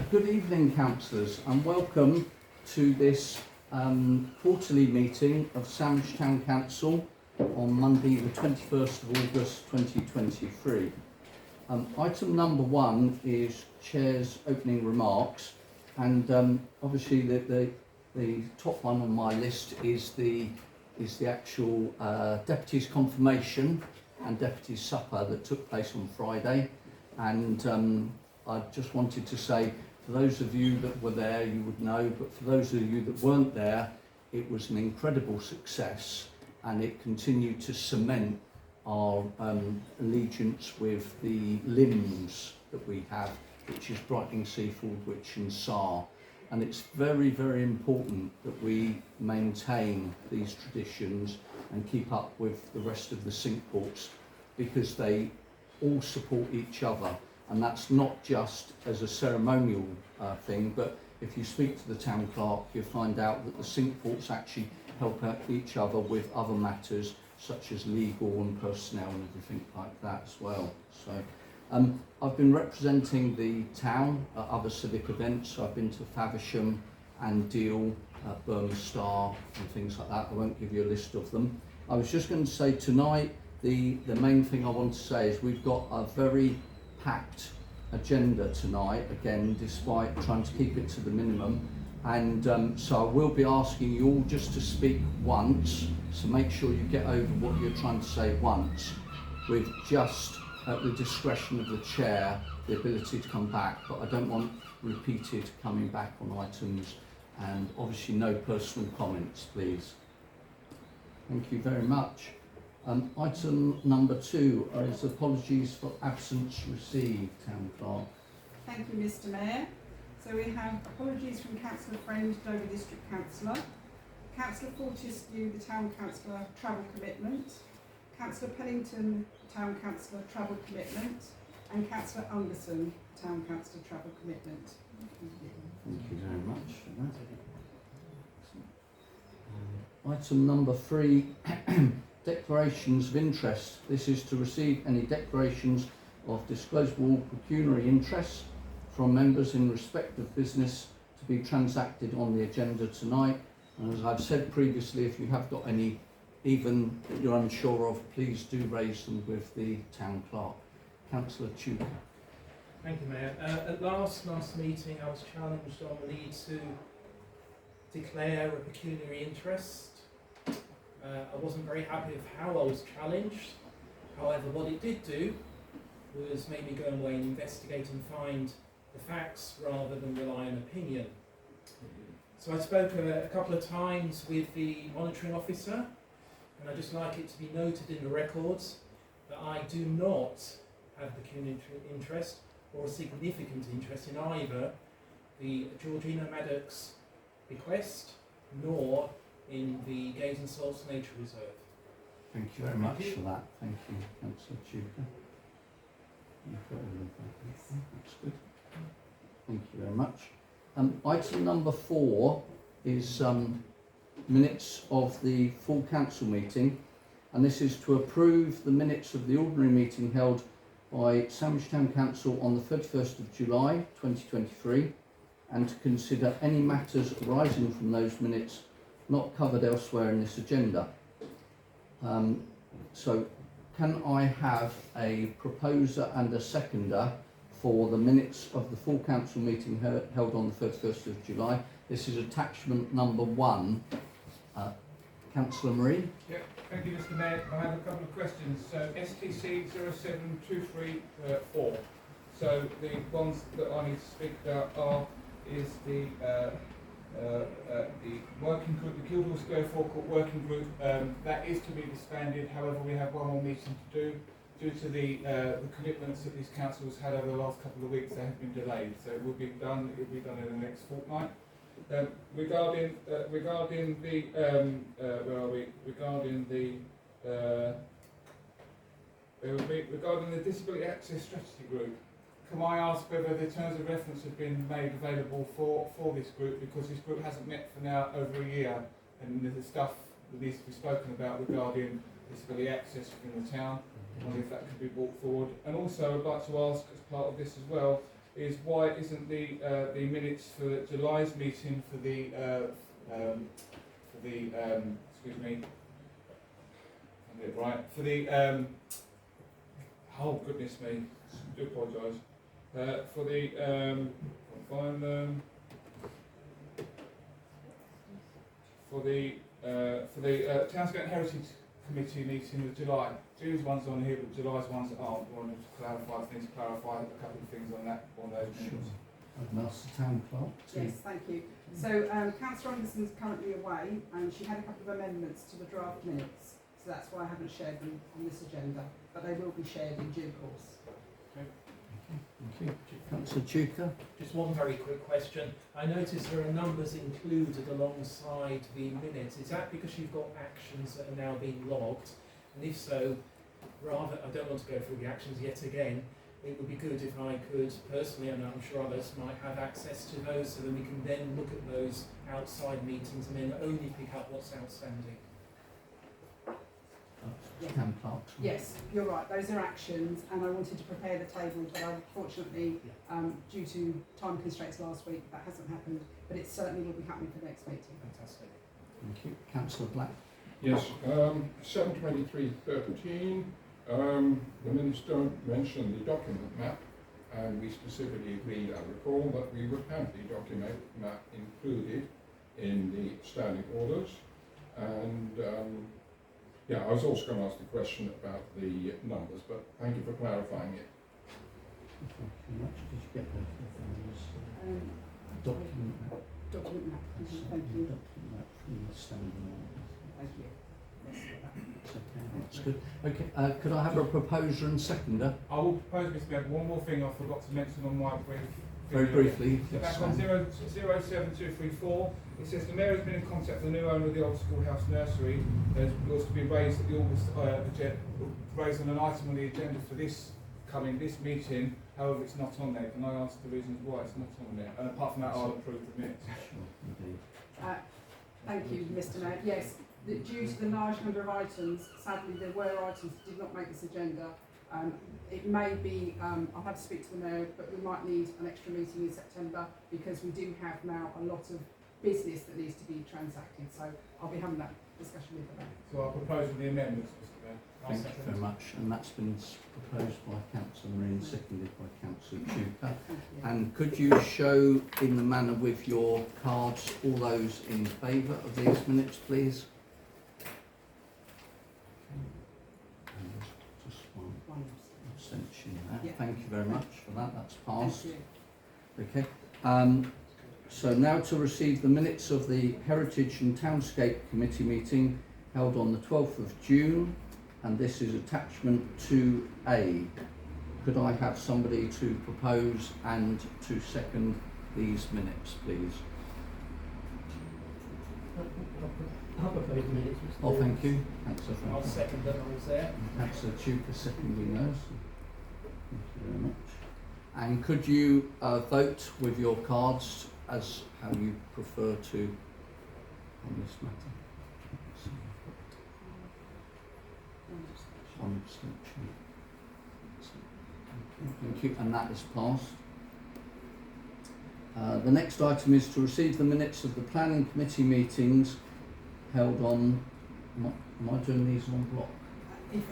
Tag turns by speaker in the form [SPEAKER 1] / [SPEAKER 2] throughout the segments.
[SPEAKER 1] Good evening, councillors, and welcome to this quarterly meeting of Sandwich Town Council on Monday the 21st of August 2023. Item number one is Chair's opening remarks, and obviously the top one on my list is the actual Deputy's confirmation and Deputy's supper that took place on Friday. And I just wanted to say, for those of you that were there, you would know, but for those of you that weren't there, it was an incredible success, and it continued to cement our allegiance with the limbs that we have, which is Brightling, Seafield, Witch and Sar. And it's very, very important that we maintain these traditions and keep up with the rest of the sink ports, because they all support each other. And that's not just as a ceremonial thing, but if you speak to the town clerk, you'll find out that the sink ports actually help out each other with other matters such as legal and personnel and everything like that as well. So I've been representing the town at other civic events. So I've been to Faversham and Deal, Burma Star and things like that. I won't give you a list of them. I was just going to say tonight, the main thing I want to say is we've got a very packed agenda tonight, again, despite trying to keep it to the minimum. And so I will be asking you all just to speak once, so make sure you get over what you're trying to say once, with just at the discretion of the chair the ability to come back, but I don't want repeated coming back on items, and obviously no personal comments, please. Thank you very much. Item number two is apologies for absence received, Town Clerk.
[SPEAKER 2] Thank you, Mr. Mayor. So we have apologies from Councillor Friend, Dover District Councillor, Councillor Fortescue, the Town Councillor, travel commitment, Councillor Pennington, Town Councillor, travel commitment, and Councillor Ungerson, Town Councillor, travel commitment.
[SPEAKER 1] Thank you very much for that. Item number three, declarations of interest. This is to receive any declarations of disclosable pecuniary interests from members in respect of business to be transacted on the agenda tonight. And as I've said previously, if you have got any, even that you're unsure of, please do raise them with the town clerk. Councillor Tudor.
[SPEAKER 3] Thank you, Mayor. At last meeting, I was challenged on the need to declare a pecuniary interest. I wasn't very happy with how I was challenged. However, what it did do was make me go away and investigate and find the facts rather than rely on opinion. So I spoke a couple of times with the monitoring officer, and I'd just like it to be noted in the records that I do not have pecuniary interest or a significant interest in either the Georgina Maddox bequest nor in the Gays and Salts Nature Reserve.
[SPEAKER 1] Thank you very much for that. Thank you, Councillor Tudor. That's good. Thank you very much. Item number four is minutes of the full council meeting, and this is to approve the minutes of the ordinary meeting held by Sandwich Town Council on the 31st of July 2023, and to consider any matters arising from those minutes not covered elsewhere in this agenda. So can I have a proposer and a seconder for the minutes of the full council meeting held on the 31st of July? This is attachment number one. Councillor Marie?
[SPEAKER 4] Yeah, thank you, Mr. Mayor. I have a couple of questions. So STC 07234. So the ones that I need to speak about is the working group, the Guildhall Square Forecourt working group. That is to be disbanded. However, we have one more meeting to do. Due to the commitments that these councils had over the last couple of weeks, they have been delayed. So it will be done. It will be done in the next fortnight. Regarding the where are we? Regarding the Disability Access Strategy Group, can I ask whether the terms of reference have been made available for this group, because this group hasn't met for now over a year, and the stuff that needs to be spoken about regarding disability access within the town, I wonder if that could be brought forward. And also I'd like to ask, as part of this as well, is why isn't the minutes for July's meeting for the excuse me, I get it right, for the oh goodness me, I do apologise, for the find them, for the Townsgate Heritage Committee meeting of July. June's one's on here, but July's ones aren't. I wanted to clarify a couple of things on those minutes.
[SPEAKER 1] I've asked the town clerk to...
[SPEAKER 2] Yes, thank you. So Councillor Anderson's currently away and she had a couple of amendments to the draft minutes. So that's why I haven't shared them on this agenda, but they will be shared in due course.
[SPEAKER 1] Thank you. Councillor Chuka?
[SPEAKER 3] Just one very quick question. I notice there are numbers included alongside the minutes. Is that because you've got actions that are now being logged? And if so, rather, I don't want to go through the actions yet again, it would be good if I could personally, and I'm sure others might have access to those, so that we can then look at those outside meetings and then only pick up what's outstanding.
[SPEAKER 2] Yeah.
[SPEAKER 1] Town clerk?
[SPEAKER 2] Yes, you're right, those are actions and I wanted to prepare the table, but unfortunately, due to time constraints last week, that hasn't happened, but it certainly will be happening for next meeting.
[SPEAKER 3] Fantastic.
[SPEAKER 1] Thank you. Councillor Black?
[SPEAKER 5] Yes, 723.13, the minutes don't mention the document map, and we specifically agreed, I recall, that we would have the document map included in the standing orders. And yeah, I was also going to ask the question about the numbers, but thank you for clarifying it.
[SPEAKER 1] Thank you very much. Did you get that? Document map.
[SPEAKER 2] Document map, thank you.
[SPEAKER 1] Document map from the standing orders.
[SPEAKER 2] Thank you. Yes,
[SPEAKER 1] That's okay, that's good. Okay, could I have a proposer and seconder?
[SPEAKER 4] I will propose, Mr. Mayor, one more thing I forgot to mention on my brief.
[SPEAKER 1] Very briefly.
[SPEAKER 4] So back on 07234, it says the Mayor has been in contact with the new owner of the old schoolhouse nursery. There's was to be raised at the August raised on an item on the agenda for this meeting. However, it's not on there. Can I ask the reasons why it's not on there? And apart from that, I'll approve the minutes.
[SPEAKER 1] Sure, indeed.
[SPEAKER 2] Thank you, Mr. Mayor. Yes, due to the large number of items, sadly there were items that did not make this agenda. It may be, I'll have to speak to the Mayor, but we might need an extra meeting in September because we do have now a lot of business that needs to be transacted. So I'll be having that discussion with the Mayor.
[SPEAKER 4] So I'll propose with the amendments, Mr. Mayor.
[SPEAKER 1] Thank you very much. And that's been proposed by Councillor Marine, seconded by Councillor Chuka.
[SPEAKER 2] Thank you.
[SPEAKER 1] And could you show in the manner with your cards all those in favour of these minutes, please? And there's just one
[SPEAKER 2] One
[SPEAKER 1] abstention there.
[SPEAKER 2] Yeah.
[SPEAKER 1] Thank you very much for that. That's
[SPEAKER 2] Thank
[SPEAKER 1] passed.
[SPEAKER 2] you.
[SPEAKER 1] Okay. So now to receive the minutes of the Heritage and Townscape Committee meeting held on the 12th of June, and this is attachment 2A. Could I have somebody to propose and to second these minutes, please?
[SPEAKER 6] I'll propose the minutes. Mr.
[SPEAKER 1] Oh,
[SPEAKER 6] Mayor.
[SPEAKER 1] thank you. Councillor
[SPEAKER 3] I'll
[SPEAKER 1] Franklin.
[SPEAKER 3] second them, I was there.
[SPEAKER 1] Councillor Chuka seconding those. Thank you very much. And could you vote with your cards as how you prefer to on this matter? One abstention. Thank you, and that is passed. The next item is to receive the minutes of the planning committee meetings held on. Am I doing these on block?
[SPEAKER 2] If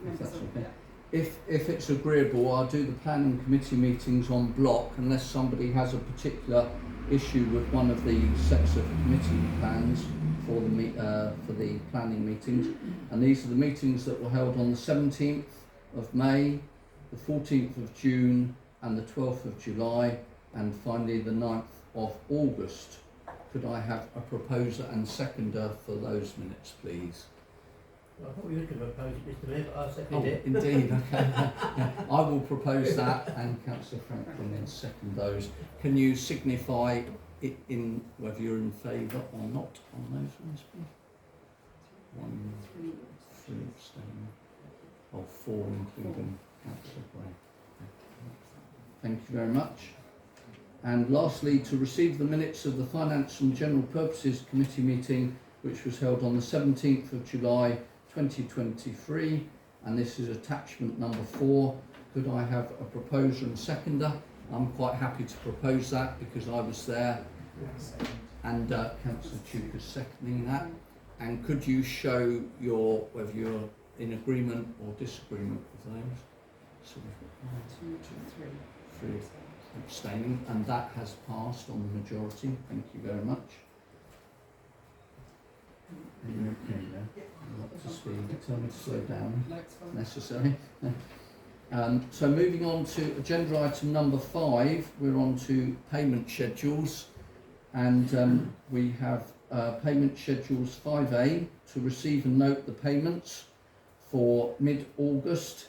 [SPEAKER 2] members
[SPEAKER 1] that's
[SPEAKER 2] of,
[SPEAKER 1] okay.
[SPEAKER 2] yeah.
[SPEAKER 1] If it's agreeable, I'll do the planning committee meetings on block unless somebody has a particular issue with one of the sets of committee plans for the planning meetings. And these are the meetings that were held on the 17th of May, the 14th of June and the 12th of July, and finally the 9th of August. Could I have a proposer and seconder for those minutes, please?
[SPEAKER 6] Well, I thought we were going to propose it, Mr. Mayor, but I'll second
[SPEAKER 1] Oh,
[SPEAKER 6] it.
[SPEAKER 1] indeed, okay. Yeah, I will propose that and Councillor Franklin will second those. Can you signify it in whether you're in favour or not on those ones, please? 1, 3 abstaining. Oh, 4 including Councillor Gray. Thank you very much. And lastly, to receive the minutes of the Finance and General Purposes Committee meeting, which was held on the 17th of July 2023, and this is attachment number 4. Could I have a proposer and seconder? I'm quite happy to propose that because I was there, and Councillor Tuker's seconding that. And could you show whether you're in agreement or disagreement with those? So we've got 3 abstaining, and that has passed on the majority. Thank you very much. Are you okay there? I'm up to speed. Tell me to slow down if necessary. So moving on to agenda item number 5, we're on to payment schedules, and we have payment schedules 5A to receive and note the payments for mid-August,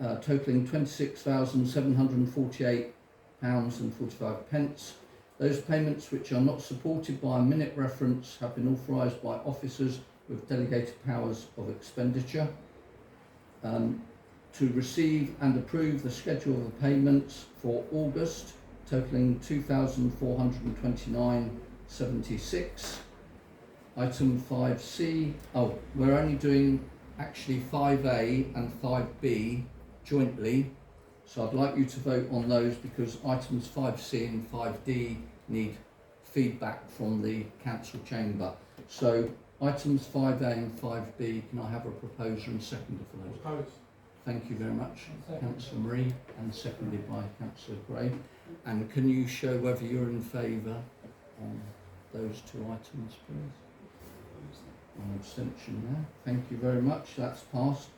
[SPEAKER 1] totalling £26,748.45. Those payments which are not supported by a minute reference have been authorised by officers with delegated powers of expenditure. To receive and approve the schedule of the payments for August, totalling £2,429.76. Item 5C, we're only doing actually 5A and 5B jointly, so I'd like you to vote on those because items 5C and 5D need feedback from the council chamber. So items 5A and 5B, can I have a proposer and seconder for those?
[SPEAKER 4] Opposed.
[SPEAKER 1] Thank you very much, Councillor Marie, and seconded by Councillor Gray. And can you show whether you're in favour on those 2 items, please? One abstention there. Thank you very much, that's passed.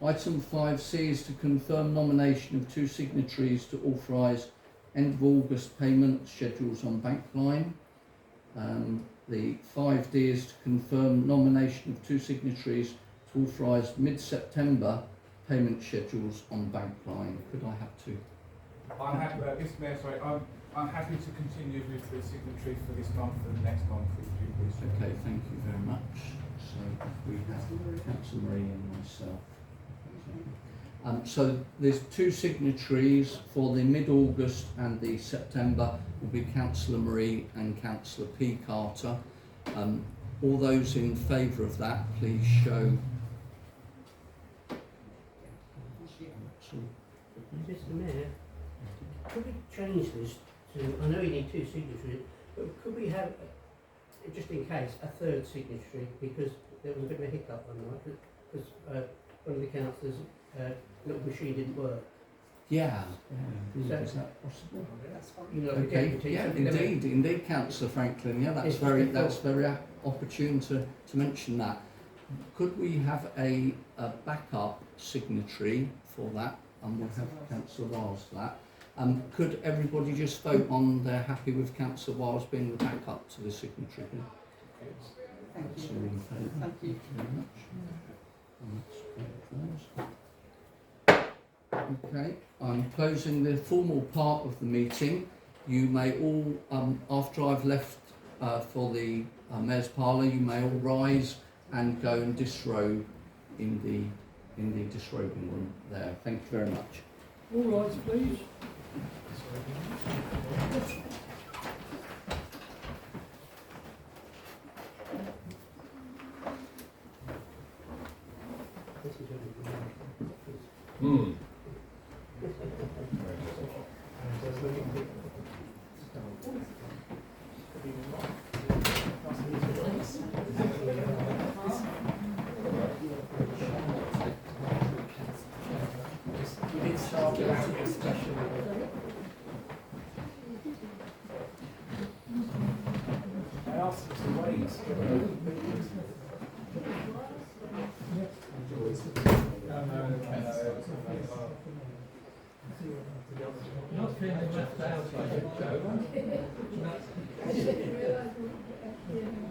[SPEAKER 1] Item 5C is to confirm nomination of 2 signatories to authorise end of August payment schedules on Bankline. The 5D is to confirm nomination of 2 signatories to authorise mid-September payment schedules on Bankline. Could I have 2?
[SPEAKER 4] I'm happy, Mr Mayor, sorry, I'm happy to continue with the signatories for this month and next month, if you please.
[SPEAKER 1] Okay, thank you very much. So we have Councillor Marie and myself. So there's 2 signatories for the mid-August and the September will be Councillor Marie and Councillor P. Carter. All those in favour of that, please show.
[SPEAKER 6] Mr Mayor, could we change this to, I know you need 2 signatories, but could we have, just in case, a 3rd signatory, because there was a bit of a hiccup on that, because one of the councillors' little machine didn't work.
[SPEAKER 1] Yeah.
[SPEAKER 6] So-
[SPEAKER 1] Is that possible?
[SPEAKER 2] That's fine.
[SPEAKER 6] You know,
[SPEAKER 1] Okay.
[SPEAKER 6] deputy,
[SPEAKER 1] Yeah,
[SPEAKER 6] something that we-
[SPEAKER 1] indeed, Councillor Franklin. Yeah, that's
[SPEAKER 6] Yes,
[SPEAKER 1] very
[SPEAKER 6] before.
[SPEAKER 1] opportune to mention that. Could we have a backup signatory for that? And we'll have Councillor Wiles for that. Could everybody just vote on they're happy with Councillor Wiles being the backup to the signatory?
[SPEAKER 2] Thank
[SPEAKER 1] That's
[SPEAKER 2] you.
[SPEAKER 1] all in favour.
[SPEAKER 2] Thank you.
[SPEAKER 1] Very much. And that's okay, I'm closing the formal part of the meeting. You may all, after I've left for the Mayor's Parlour, you may all rise and go and disrobe in the disrobing room there. Thank you very much.
[SPEAKER 6] All right, please. This is
[SPEAKER 5] Hmm.
[SPEAKER 3] We did start with a discussion. I asked them to wait.
[SPEAKER 6] Not feeling left out, I think so.